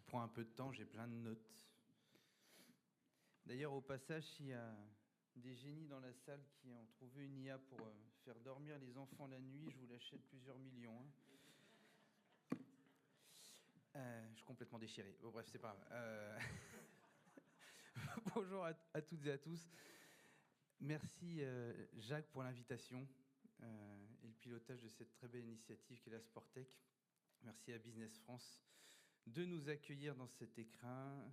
prends un peu de temps, j'ai plein de notes. D'ailleurs, au passage, s'il y a des génies dans la salle qui ont trouvé une IA pour faire dormir les enfants la nuit, je vous l'achète plusieurs millions. Je suis complètement déchiré. Bon, bref, c'est pas grave. Bonjour à toutes et à tous. Merci Jacques pour l'invitation et le pilotage de cette très belle initiative qu'est la Sportec. Merci à Business France de nous accueillir dans cet écrin.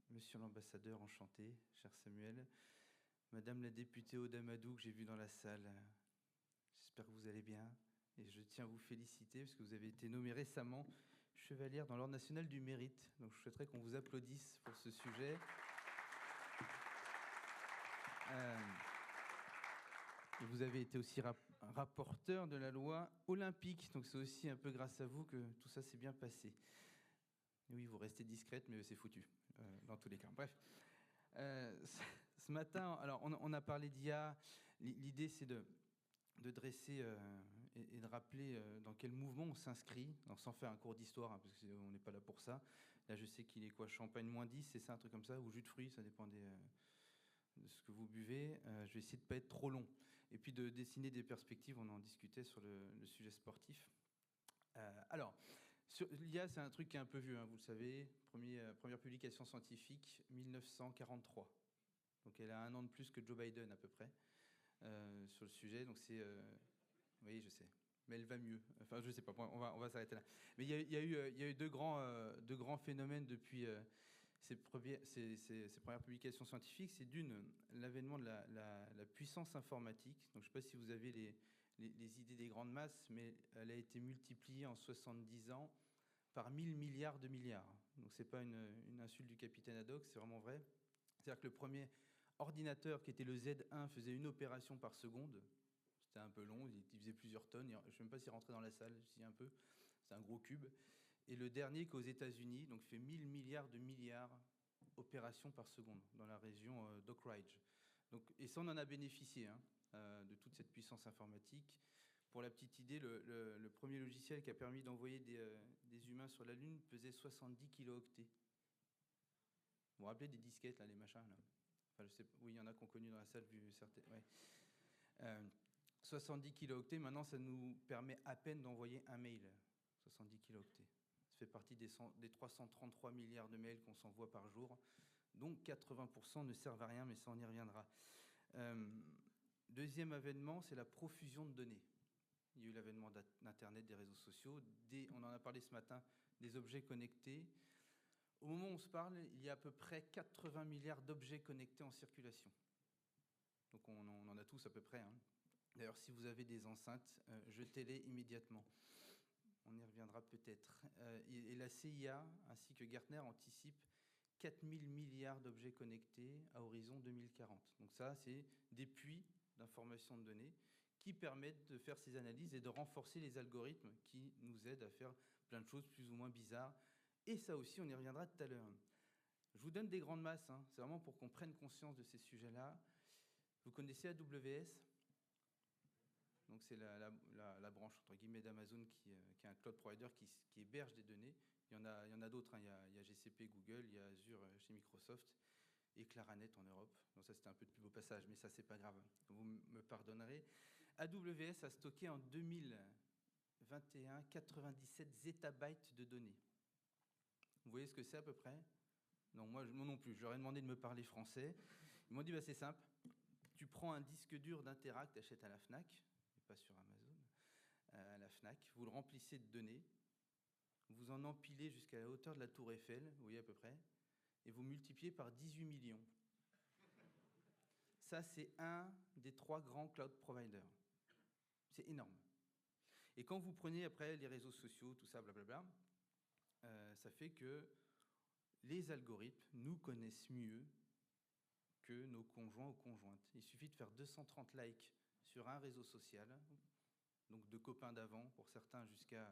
Monsieur l'ambassadeur, enchanté, cher Samuel. Madame la députée Aude Amadou, que j'ai vue dans la salle. J'espère que vous allez bien. Et je tiens à vous féliciter parce que vous avez été nommée récemment chevalière dans l'Ordre national du mérite. Donc je souhaiterais qu'on vous applaudisse pour ce sujet. Vous avez été aussi rapporteur de la loi olympique. Donc c'est aussi un peu grâce à vous que tout ça s'est bien passé. Et oui, vous restez discrète, mais c'est foutu, dans tous les cas. Bref. Ce matin, alors on a parlé d'IA. L'idée, c'est de dresser et de rappeler dans quel mouvement on s'inscrit, sans faire un cours d'histoire, hein, parce qu'on n'est pas là pour ça. Là, je sais qu'il est quoi, champagne -10, c'est ça, un truc comme ça, ou jus de fruits, ça dépend de ce que vous buvez. Je vais essayer de ne pas être trop long. Et puis de dessiner des perspectives, on en discutait sur le sujet sportif. Alors, l'IA, c'est un truc qui est un peu vieux, hein, vous le savez. Première publication scientifique, 1943. Donc elle a un an de plus que Joe Biden à peu près sur le sujet. Donc c'est, oui, je sais, mais elle va mieux. Enfin, je sais pas. On va s'arrêter là. Mais il y a eu deux grands phénomènes depuis ces premières publications scientifiques. C'est d'une, l'avènement de la puissance informatique. Donc je ne sais pas si vous avez les idées des grandes masses, mais elle a été multipliée en 70 ans par 1000 milliards de milliards. Donc c'est pas une insulte du capitaine Haddock, c'est vraiment vrai. C'est-à-dire que le premier ordinateur, qui était le Z1, faisait une opération par seconde. C'était un peu long, il faisait plusieurs tonnes. Je ne sais même pas s'il rentrait dans la salle, si un peu. C'est un gros cube. Et le dernier, qu'aux États-Unis, donc fait 1000 milliards de milliards opérations par seconde dans la région d'Oak Ridge. Donc, et ça, on en a bénéficié de toute cette puissance informatique. Pour la petite idée, le premier logiciel qui a permis d'envoyer des humains sur la Lune pesait 70 kilooctets. Vous vous rappelez des disquettes, là, les machins là. Enfin, je sais, oui, il y en a qui ont connu dans la salle, vu certaines. Ouais. 70 kilooctets, maintenant, ça nous permet à peine d'envoyer un mail. 70 kilooctets. Ça fait partie des 333 milliards de mails qu'on s'envoie par jour. Donc 80% ne servent à rien, mais ça, on y reviendra. Deuxième avènement, c'est la profusion de données. Il y a eu l'avènement d'Internet, des réseaux sociaux, on en a parlé ce matin, des objets connectés. Au moment où on se parle, il y a à peu près 80 milliards d'objets connectés en circulation. Donc on en a tous à peu près. Hein. D'ailleurs, si vous avez des enceintes, jetez-les immédiatement. On y reviendra peut-être. Et la CIA ainsi que Gartner anticipent 4000 milliards d'objets connectés à horizon 2040. Donc ça, c'est des puits d'informations de données qui permettent de faire ces analyses et de renforcer les algorithmes qui nous aident à faire plein de choses plus ou moins bizarres. Et ça aussi, on y reviendra tout à l'heure. Je vous donne des grandes masses, hein. C'est vraiment pour qu'on prenne conscience de ces sujets-là. Vous connaissez AWS ? Donc c'est la branche entre guillemets d'Amazon qui est un cloud provider qui héberge des données. Il y en a d'autres, hein. Il y a GCP, Google, il y a Azure chez Microsoft et Claranet en Europe. Donc ça, c'était un peu de plus beau passage, mais ça, c'est pas grave. Vous me pardonnerez. AWS a stocké en 2021 97 zétabytes de données. Vous voyez ce que c'est à peu près ? Non, moi non plus. Je leur ai demandé de me parler français. Ils m'ont dit, c'est simple. Tu prends un disque dur d'1 Tera que tu achètes à la FNAC, et pas sur Amazon, à la FNAC, vous le remplissez de données, vous en empilez jusqu'à la hauteur de la tour Eiffel, vous voyez à peu près, et vous multipliez par 18 millions. Ça, c'est un des 3 grands cloud providers. C'est énorme. Et quand vous prenez après les réseaux sociaux, tout ça, blablabla, ça fait que les algorithmes nous connaissent mieux que nos conjoints ou conjointes. Il suffit de faire 230 likes sur un réseau social, donc de copains d'avant, pour certains jusqu'à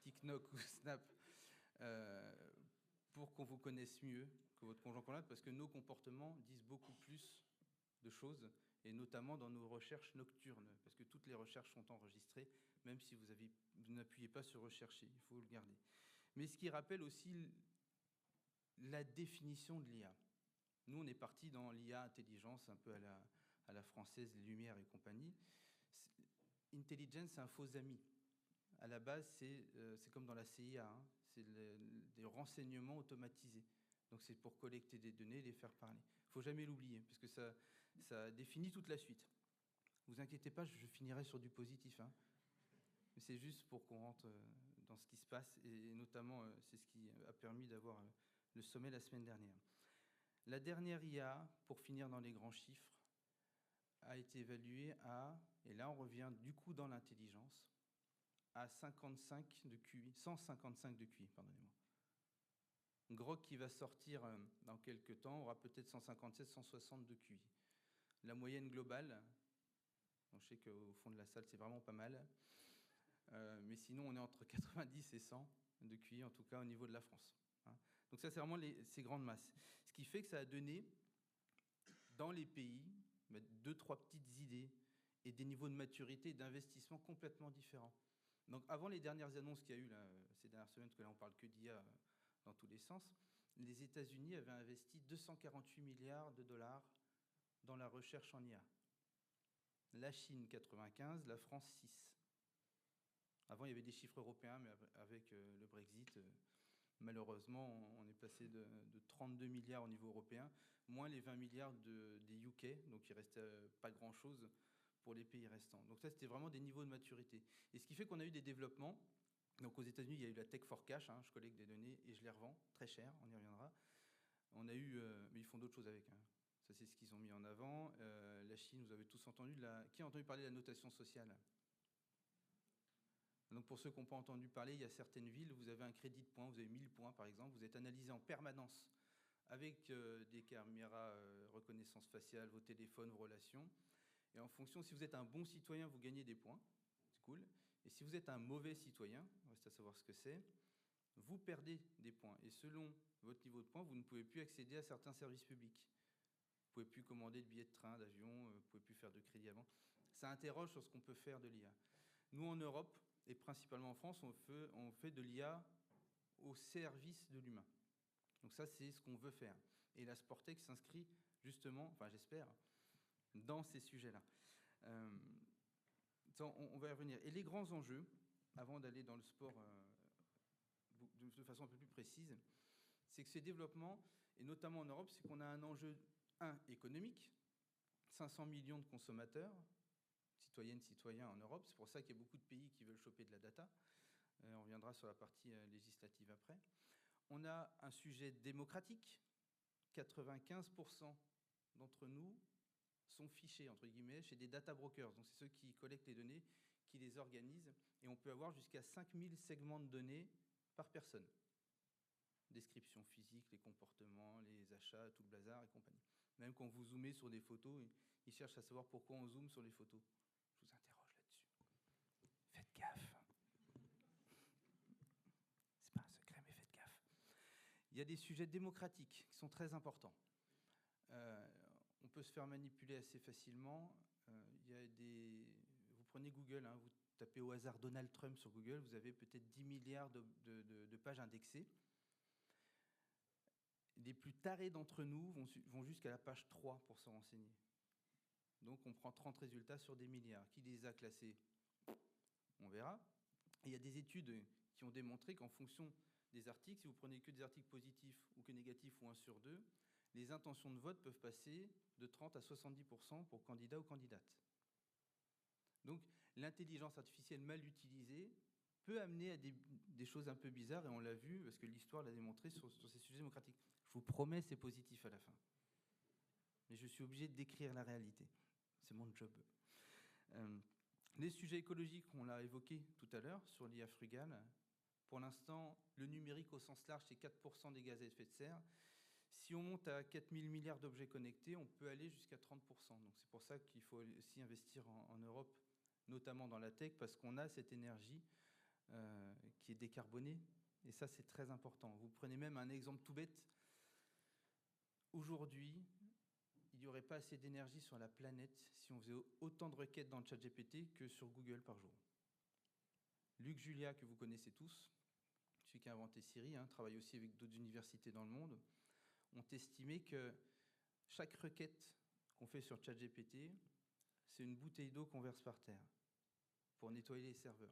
TikTok ou Snap, pour qu'on vous connaisse mieux que votre conjoint-conjointe, parce que nos comportements disent beaucoup plus de choses, et notamment dans nos recherches nocturnes, parce que toutes les recherches sont enregistrées, même si vous n'appuyez pas sur « rechercher », il faut le garder. Mais ce qui rappelle aussi la définition de l'IA. Nous, on est parti dans l'IA intelligence, un peu à la française, les Lumières et compagnie. Intelligence, c'est un faux ami. À la base, c'est comme dans la CIA, hein, c'est des renseignements automatisés. Donc c'est pour collecter des données et les faire parler. Il ne faut jamais l'oublier, parce que ça définit toute la suite. Ne vous inquiétez pas, je finirai sur du positif. Hein. Mais c'est juste pour qu'on rentre dans ce qui se passe, et notamment, c'est ce qui a permis d'avoir le sommet la semaine dernière. La dernière IA, pour finir dans les grands chiffres, a été évaluée à, et là on revient du coup dans l'intelligence, à 55 de QI, 155 de QI, pardonnez-moi. Grok qui va sortir dans quelques temps aura peut-être 157, 160 de QI. La moyenne globale, donc je sais qu'au fond de la salle c'est vraiment pas mal, mais sinon on est entre 90 et 100 de QI, en tout cas au niveau de la France. Hein. Donc ça c'est vraiment ces grandes masses. Ce qui fait que ça a donné dans les pays 2-3 petites idées et des niveaux de maturité et d'investissement complètement différents. Donc avant les dernières annonces qu'il y a eu là, ces dernières semaines, parce que là on parle que d'IA dans tous les sens, les États-Unis avaient investi 248 milliards de dollars dans la recherche en IA. La Chine 95, la France 6. Avant il y avait des chiffres européens, mais avec le Brexit, malheureusement on est passé de 32 milliards au niveau européen, moins les 20 milliards des UK, donc il ne restait pas grand-chose pour les pays restants. Donc ça, c'était vraiment des niveaux de maturité. Et ce qui fait qu'on a eu des développements. Donc aux États-Unis, il y a eu la Tech for Cash, hein, je collecte des données et je les revends très cher, on y reviendra. On a eu, mais ils font d'autres choses avec. Hein. Ça, c'est ce qu'ils ont mis en avant. La Chine, vous avez tous entendu. Qui a entendu parler de la notation sociale ? Donc pour ceux qui n'ont pas entendu parler, il y a certaines villes, vous avez un crédit de points, vous avez 1000 points par exemple, vous êtes analysé en permanence avec des caméras reconnaissance faciale, vos téléphones, vos relations. Et en fonction, si vous êtes un bon citoyen, vous gagnez des points. C'est cool. Et si vous êtes un mauvais citoyen, on reste à savoir ce que c'est, vous perdez des points. Et selon votre niveau de points, vous ne pouvez plus accéder à certains services publics. Vous ne pouvez plus commander de billets de train, d'avion, vous ne pouvez plus faire de crédit avant. Ça interroge sur ce qu'on peut faire de l'IA. Nous, en Europe, et principalement en France, on fait de l'IA au service de l'humain. Donc ça, c'est ce qu'on veut faire. Et la Sportec s'inscrit justement, enfin j'espère, dans ces sujets-là. On va y revenir. Et les grands enjeux, avant d'aller dans le sport de façon un peu plus précise, c'est que ces développements, et notamment en Europe, c'est qu'on a un enjeu, économique, 500 millions de consommateurs, citoyennes, citoyens en Europe, c'est pour ça qu'il y a beaucoup de pays qui veulent choper de la data. On reviendra sur la partie législative après. On a un sujet démocratique, 95% d'entre nous sont fichés, entre guillemets, chez des data brokers. Donc, c'est ceux qui collectent les données, qui les organisent. Et on peut avoir jusqu'à 5000 segments de données par personne. Description physique, les comportements, les achats, tout le bazar et compagnie. Même quand vous zoomez sur des photos, ils cherchent à savoir pourquoi on zoome sur les photos. Je vous interroge là-dessus. Faites gaffe. C'est pas un secret, mais faites gaffe. Il y a des sujets démocratiques qui sont très importants. On peut se faire manipuler assez facilement. Il y a vous prenez Google, hein, vous tapez au hasard Donald Trump sur Google, vous avez peut-être 10 milliards de pages indexées. Les plus tarés d'entre nous vont jusqu'à la page 3 pour se renseigner. Donc on prend 30 résultats sur des milliards. Qui les a classés ? On verra. Et il y a des études qui ont démontré qu'en fonction des articles, si vous prenez que des articles positifs ou que négatifs ou 1 sur 2, les intentions de vote peuvent passer de 30 à 70% pour candidat ou candidate. Donc l'intelligence artificielle mal utilisée peut amener à des choses un peu bizarres, et on l'a vu parce que l'histoire l'a démontré sur ces sujets démocratiques. Je vous promets, c'est positif à la fin. Mais je suis obligé de décrire la réalité. C'est mon job. Les sujets écologiques, on l'a évoqué tout à l'heure sur l'IA frugale. Pour l'instant, le numérique au sens large, c'est 4% des gaz à effet de serre. Si on monte à 4000 milliards d'objets connectés, on peut aller jusqu'à 30%. Donc c'est pour ça qu'il faut aussi investir en Europe, notamment dans la tech, parce qu'on a cette énergie qui est décarbonée. Et ça, c'est très important. Vous prenez même un exemple tout bête. Aujourd'hui, il n'y aurait pas assez d'énergie sur la planète si on faisait autant de requêtes dans le ChatGPT que sur Google par jour. Luc Julia, que vous connaissez tous, celui celui qui a inventé Siri, travaille aussi avec d'autres universités dans le monde, ont estimé que chaque requête qu'on fait sur ChatGPT, c'est une bouteille d'eau qu'on verse par terre pour nettoyer les serveurs.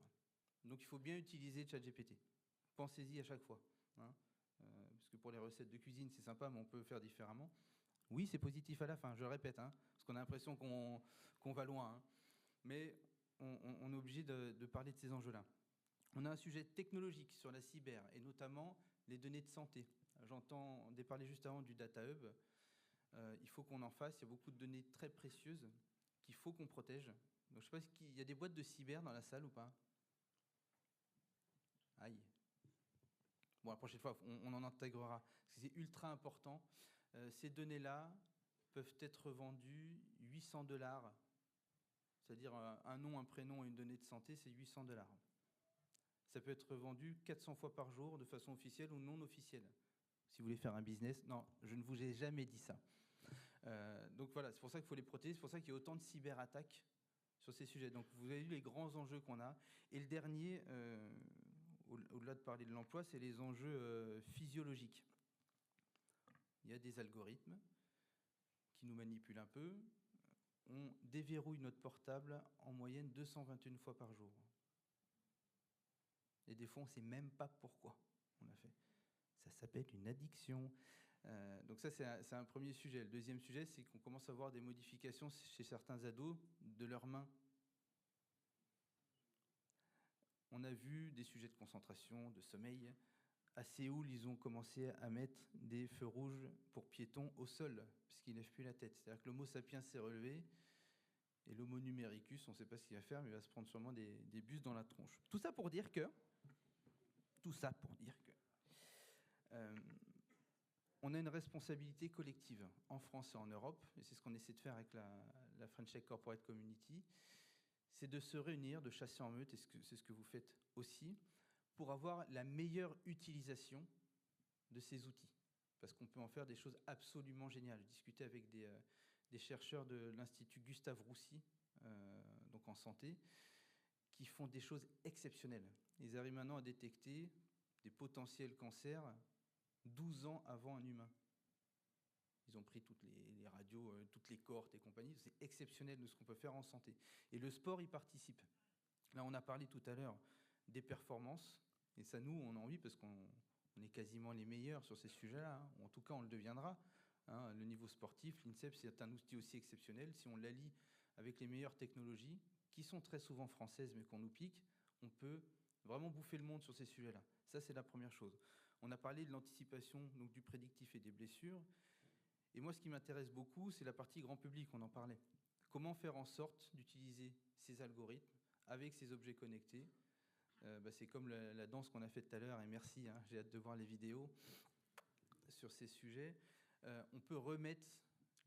Donc il faut bien utiliser ChatGPT. Pensez-y à chaque fois. Parce que pour les recettes de cuisine, c'est sympa, mais on peut faire différemment. Oui, c'est positif à la fin, je le répète, parce qu'on a l'impression qu'on va loin. Mais on est obligé de parler de ces enjeux-là. On a un sujet technologique sur la cyber, et notamment les données de santé. J'entendais parler juste avant du Data Hub. Il faut qu'on en fasse. Il y a beaucoup de données très précieuses qu'il faut qu'on protège. Donc, je ne sais pas s'il y a des boîtes de cyber dans la salle ou pas. Aïe. Bon, la prochaine fois, on en intégrera. Parce que c'est ultra important. Ces données-là peuvent être vendues $800. C'est-à-dire un nom, un prénom et une donnée de santé, c'est $800. Ça peut être vendu 400 fois par jour de façon officielle ou non officielle. Si vous voulez faire un business, non, je ne vous ai jamais dit ça. Donc voilà, c'est pour ça qu'il faut les protéger, c'est pour ça qu'il y a autant de cyberattaques sur ces sujets. Donc vous avez vu les grands enjeux qu'on a. Et le dernier, au-delà de parler de l'emploi, c'est les enjeux physiologiques. Il y a des algorithmes qui nous manipulent un peu. On déverrouille notre portable en moyenne 221 fois par jour. Et des fois, on ne sait même pas pourquoi on l'a fait. Ça s'appelle une addiction. Donc ça, c'est un premier sujet. Le deuxième sujet, c'est qu'on commence à voir des modifications chez certains ados de leurs mains. On a vu des sujets de concentration, de sommeil. À Séoul, ils ont commencé à mettre des feux rouges pour piétons au sol, puisqu'ils ne lèvent plus la tête. C'est-à-dire que l'homo sapiens s'est relevé, et l'homo numericus, on ne sait pas ce qu'il va faire, mais il va se prendre sûrement des bus dans la tronche. Tout ça pour dire que on a une responsabilité collective en France et en Europe, et c'est ce qu'on essaie de faire avec la French Tech Corporate Community, c'est de se réunir, de chasser en meute, et c'est ce que vous faites aussi, pour avoir la meilleure utilisation de ces outils. Parce qu'on peut en faire des choses absolument géniales. J'ai discuté avec des chercheurs de l'Institut Gustave Roussy, donc en santé, qui font des choses exceptionnelles. Ils arrivent maintenant à détecter des potentiels cancers 12 ans avant un humain. Ils ont pris toutes les radios, toutes les cohortes et compagnie. C'est exceptionnel de ce qu'on peut faire en santé. Et le sport y participe. Là, on a parlé tout à l'heure des performances. Et ça, nous, on a envie parce qu'on est quasiment les meilleurs sur ces sujets-là. En tout cas, on le deviendra. Le niveau sportif, l'INSEP, c'est un outil aussi exceptionnel. Si on l'allie avec les meilleures technologies, qui sont très souvent françaises, mais qu'on nous pique, on peut vraiment bouffer le monde sur ces sujets-là. Ça, c'est la première chose. On a parlé de l'anticipation, donc du prédictif et des blessures. Et moi, ce qui m'intéresse beaucoup, c'est la partie grand public, on en parlait. Comment faire en sorte d'utiliser ces algorithmes avec ces objets connectés. C'est comme la danse qu'on a faite tout à l'heure, et merci, j'ai hâte de voir les vidéos sur ces sujets. On peut remettre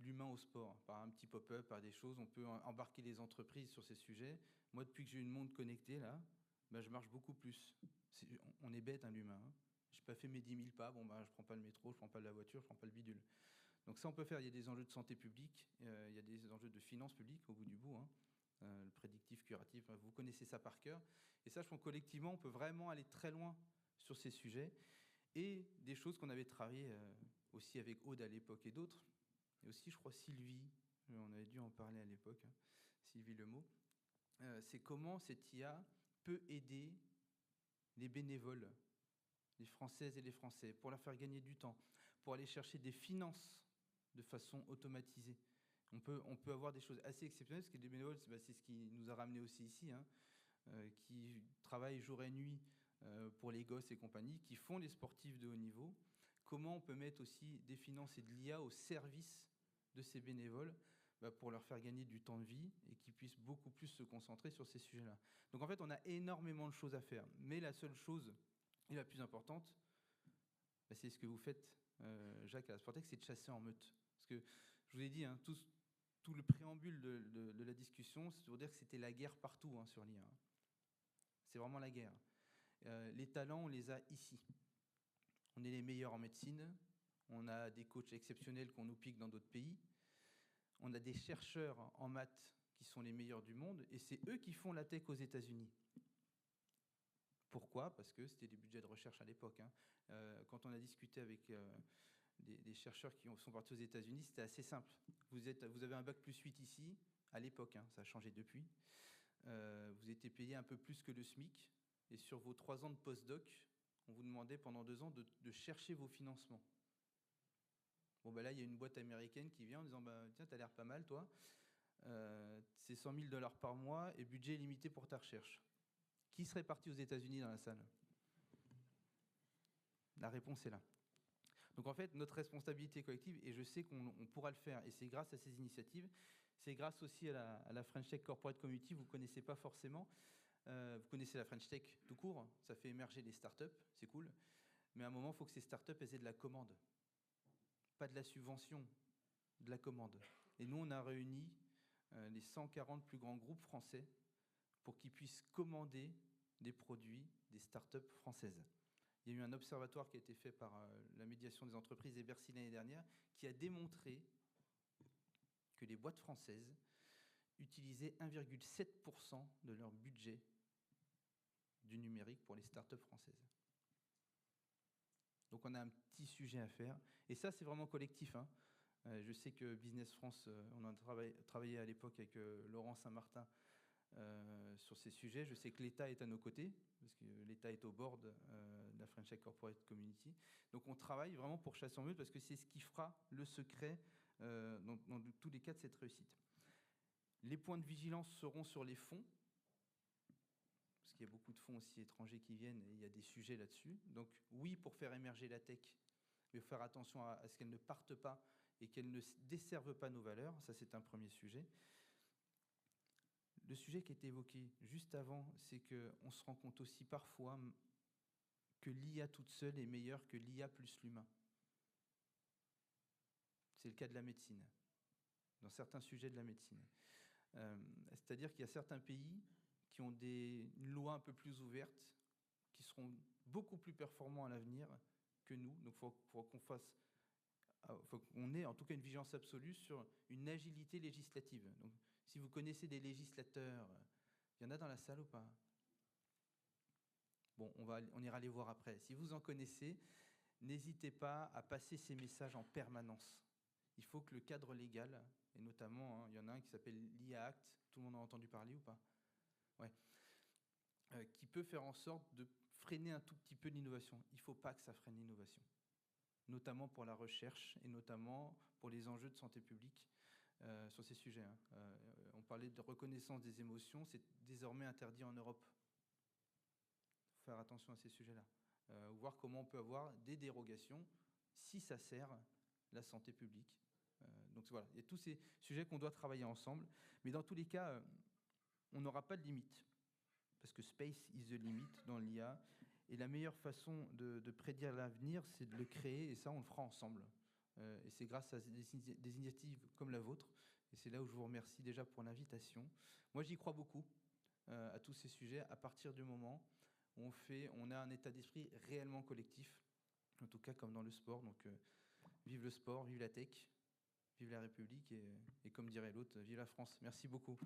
l'humain au sport, par un petit pop-up, par des choses. On peut embarquer les entreprises sur ces sujets. Moi, depuis que j'ai une montre connectée, là, je marche beaucoup plus. On est bête, l'humain. Je n'ai pas fait mes 10 000 pas, je ne prends pas le métro, je ne prends pas la voiture, je ne prends pas le bidule. Donc ça, on peut faire. Il y a des enjeux de santé publique, il y a des enjeux de finances publiques au bout du bout. Le prédictif, curatif, vous connaissez ça par cœur. Et ça, je pense collectivement, on peut vraiment aller très loin sur ces sujets. Et des choses qu'on avait travaillées aussi avec Aude à l'époque et d'autres. Et aussi, je crois, Sylvie, on avait dû en parler à l'époque, Sylvie Lemot. C'est comment cette IA peut aider les bénévoles, les Françaises et les Français, pour leur faire gagner du temps, pour aller chercher des finances de façon automatisée. On peut avoir des choses assez exceptionnelles, parce que les bénévoles, c'est ce qui nous a ramené aussi ici, qui travaillent jour et nuit pour les gosses et compagnie, qui font les sportifs de haut niveau. Comment on peut mettre aussi des finances et de l'IA au service de ces bénévoles pour leur faire gagner du temps de vie et qu'ils puissent beaucoup plus se concentrer sur ces sujets-là. Donc en fait, on a énormément de choses à faire. Mais la seule chose, et la plus importante, c'est ce que vous faites, Jacques, à la Sportec, c'est de chasser en meute. Parce que, je vous ai dit, tout le préambule de la discussion, c'est pour dire que c'était la guerre partout sur l'IA. C'est vraiment la guerre. Les talents, on les a ici. On est les meilleurs en médecine. On a des coachs exceptionnels qu'on nous pique dans d'autres pays. On a des chercheurs en maths qui sont les meilleurs du monde. Et c'est eux qui font la tech aux États-Unis. Pourquoi ? Pourquoi? Parce que c'était des budgets de recherche à l'époque, hein. Quand on a discuté avec des chercheurs qui sont partis aux États-Unis, c'était assez simple. Vous avez un bac plus 8 ici, à l'époque, hein, ça a changé depuis. Vous étiez payé un peu plus que le SMIC, et sur vos 3 ans de postdoc, on vous demandait pendant 2 ans de chercher vos financements. Bon, ben là, il y a une boîte américaine qui vient en disant tiens, t'as l'air pas mal, toi. C'est $100 000 par mois et budget limité pour ta recherche. Qui serait parti aux États-Unis dans la salle? La réponse est là. Donc en fait, notre responsabilité collective, et je sais qu'on pourra le faire, et c'est grâce à ces initiatives, c'est grâce aussi à la French Tech Corporate Community, vous ne connaissez pas forcément. Vous connaissez la French Tech tout court, ça fait émerger les startups, c'est cool. Mais à un moment, il faut que ces startups aient de la commande. Pas de la subvention, de la commande. Et nous, on a réuni les 140 plus grands groupes français pour qu'ils puissent commander des produits des startups françaises. Il y a eu un observatoire qui a été fait par la médiation des entreprises et Bercy l'année dernière qui a démontré que les boîtes françaises utilisaient 1,7% de leur budget du numérique pour les startups françaises. Donc on a un petit sujet à faire. Et ça, c'est vraiment collectif, hein. Je sais que Business France, on a travaillé à l'époque avec Laurent Saint-Martin sur ces sujets. Je sais que l'État est à nos côtés, parce que l'État est au board de la French Tech Corporate Community. Donc on travaille vraiment pour chasser en meute, parce que c'est ce qui fera le secret dans tous les cas de cette réussite. Les points de vigilance seront sur les fonds, parce qu'il y a beaucoup de fonds aussi étrangers qui viennent, et il y a des sujets là-dessus. Donc oui, pour faire émerger la tech, mais il faut faire attention à ce qu'elle ne parte pas et qu'elle ne desserve pas nos valeurs. Ça, c'est un premier sujet. Le sujet qui a été évoqué juste avant, c'est qu'on se rend compte aussi parfois que l'IA toute seule est meilleure que l'IA plus l'humain. C'est le cas de la médecine, dans certains sujets de la médecine. C'est-à-dire qu'il y a certains pays qui ont une loi un peu plus ouverte, qui seront beaucoup plus performants à l'avenir que nous. Donc il faut qu'on ait en tout cas une vigilance absolue sur une agilité législative. Donc, si vous connaissez des législateurs, il y en a dans la salle ou pas? Bon, on ira les voir après. Si vous en connaissez, n'hésitez pas à passer ces messages en permanence. Il faut que le cadre légal, et notamment, il y en a un qui s'appelle l'IA Act, tout le monde en a entendu parler ou pas? Ouais. Qui peut faire en sorte de freiner un tout petit peu l'innovation. Il ne faut pas que ça freine l'innovation, notamment pour la recherche et notamment pour les enjeux de santé publique sur ces sujets. On parlait de reconnaissance des émotions, c'est désormais interdit en Europe. Il faut faire attention à ces sujets-là. Voir comment on peut avoir des dérogations si ça sert la santé publique. Donc voilà, il y a tous ces sujets qu'on doit travailler ensemble. Mais dans tous les cas, on n'aura pas de limite, parce que space is the limit dans l'IA. Et la meilleure façon de prédire l'avenir, c'est de le créer, et ça, on le fera ensemble. Et c'est grâce à des initiatives comme la vôtre. Et c'est là où je vous remercie déjà pour l'invitation. Moi, j'y crois beaucoup à tous ces sujets, à partir du moment où on a un état d'esprit réellement collectif, en tout cas comme dans le sport. Donc, vive le sport, vive la tech, vive la République, et comme dirait l'autre, vive la France. Merci beaucoup.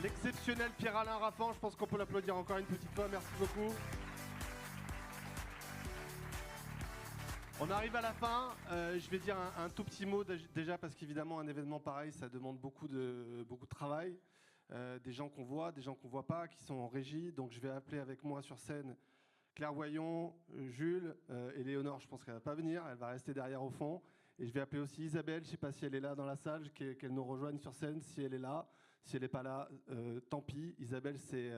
L'exceptionnel Pierre-Alain Raffan, je pense qu'on peut l'applaudir encore une petite fois, merci beaucoup. On arrive à la fin, je vais dire un tout petit mot déjà parce qu'évidemment un événement pareil ça demande beaucoup de travail, des gens qu'on voit pas, qui sont en régie, donc je vais appeler avec moi sur scène Claire Voyon, Jules et Léonore, je pense qu'elle va pas venir, elle va rester derrière au fond, et je vais appeler aussi Isabelle, je sais pas si elle est là dans la salle, qu'elle nous rejoigne sur scène si elle est là. Si elle n'est pas là, tant pis. Isabelle, c'est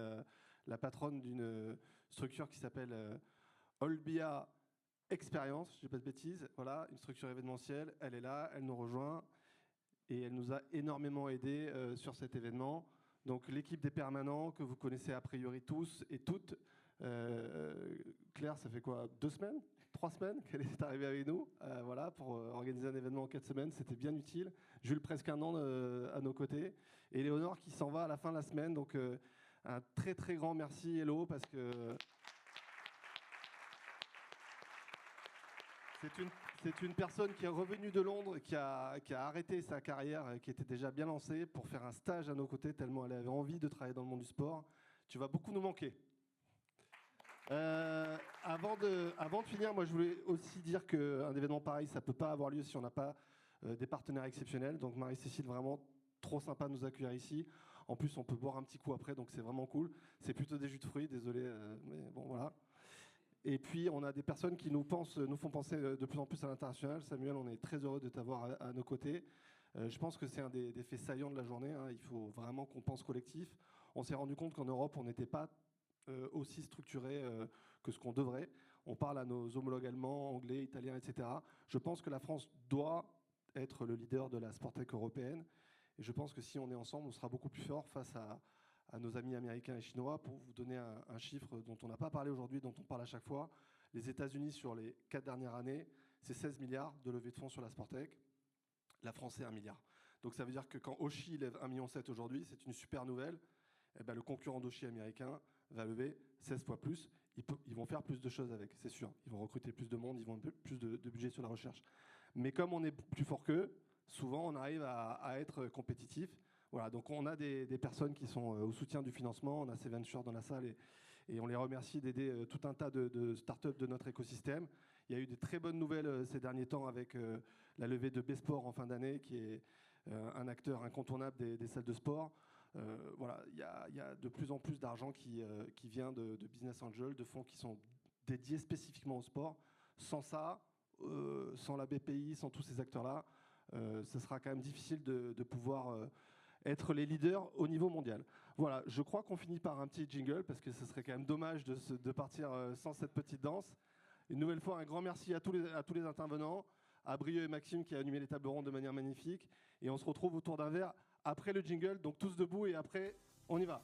la patronne d'une structure qui s'appelle Olbia Experience, je ne dis pas de bêtises. Voilà, une structure événementielle. Elle est là, elle nous rejoint et elle nous a énormément aidés sur cet événement. Donc l'équipe des permanents que vous connaissez a priori tous et toutes. Claire, ça fait quoi, 2 semaines, 3 semaines qu'elle est arrivée avec nous, voilà, pour organiser un événement en 4 semaines, c'était bien utile. Jules, presque 1 an à nos côtés, et Léonore qui s'en va à la fin de la semaine, donc un très très grand merci Hello, parce que C'est une personne qui est revenue de Londres, qui a arrêté sa carrière, qui était déjà bien lancée, pour faire un stage à nos côtés, tellement elle avait envie de travailler dans le monde du sport. Tu vas beaucoup nous manquer. Avant de finir, moi je voulais aussi dire qu'un événement pareil, ça ne peut pas avoir lieu si on n'a pas des partenaires exceptionnels. Donc Marie-Cécile, vraiment trop sympa de nous accueillir ici. En plus, on peut boire un petit coup après, donc c'est vraiment cool. C'est plutôt des jus de fruits, désolé, mais bon voilà. Et puis, on a des personnes qui nous font penser de plus en plus à l'international. Samuel, on est très heureux de t'avoir à nos côtés. Je pense que c'est un des faits saillants de la journée, hein. Il faut vraiment qu'on pense collectif. On s'est rendu compte qu'en Europe, on n'était pas aussi structuré que ce qu'on devrait. On parle à nos homologues allemands, anglais, italiens, etc. Je pense que la France doit être le leader de la Sporttech européenne. Et je pense que si on est ensemble, on sera beaucoup plus fort face à nos amis américains et chinois. Pour vous donner un chiffre dont on n'a pas parlé aujourd'hui, dont on parle à chaque fois, les États-Unis, sur les 4 dernières années, c'est 16 milliards de levée de fonds sur la Sporttech. La France, c'est 1 milliard. Donc ça veut dire que quand Oshi lève 1,7 million aujourd'hui, c'est une super nouvelle. Eh ben, le concurrent d'Oshi américain va lever 16 fois plus. Ils vont faire plus de choses avec, c'est sûr. Ils vont recruter plus de monde, ils vont plus de budget sur la recherche. Mais comme on est plus fort qu'eux, souvent on arrive à être compétitif. Voilà, donc on a des personnes qui sont au soutien du financement, on a ces ventures dans la salle et on les remercie d'aider tout un tas de startups de notre écosystème. Il y a eu des très bonnes nouvelles ces derniers temps avec la levée de B-Sport en fin d'année, qui est un acteur incontournable des salles de sport. Voilà, il y a de plus en plus d'argent qui vient de Business Angel, de fonds qui sont dédiés spécifiquement au sport. Sans ça, sans la BPI, sans tous ces acteurs-là, ce sera quand même difficile de pouvoir être les leaders au niveau mondial. Voilà, je crois qu'on finit par un petit jingle, parce que ce serait quand même dommage de partir sans cette petite danse. Une nouvelle fois, un grand merci à tous les intervenants, à Brieux et Maxime qui a animé les tables rondes de manière magnifique. Et on se retrouve autour d'un verre après le jingle, donc tous debout et après, on y va.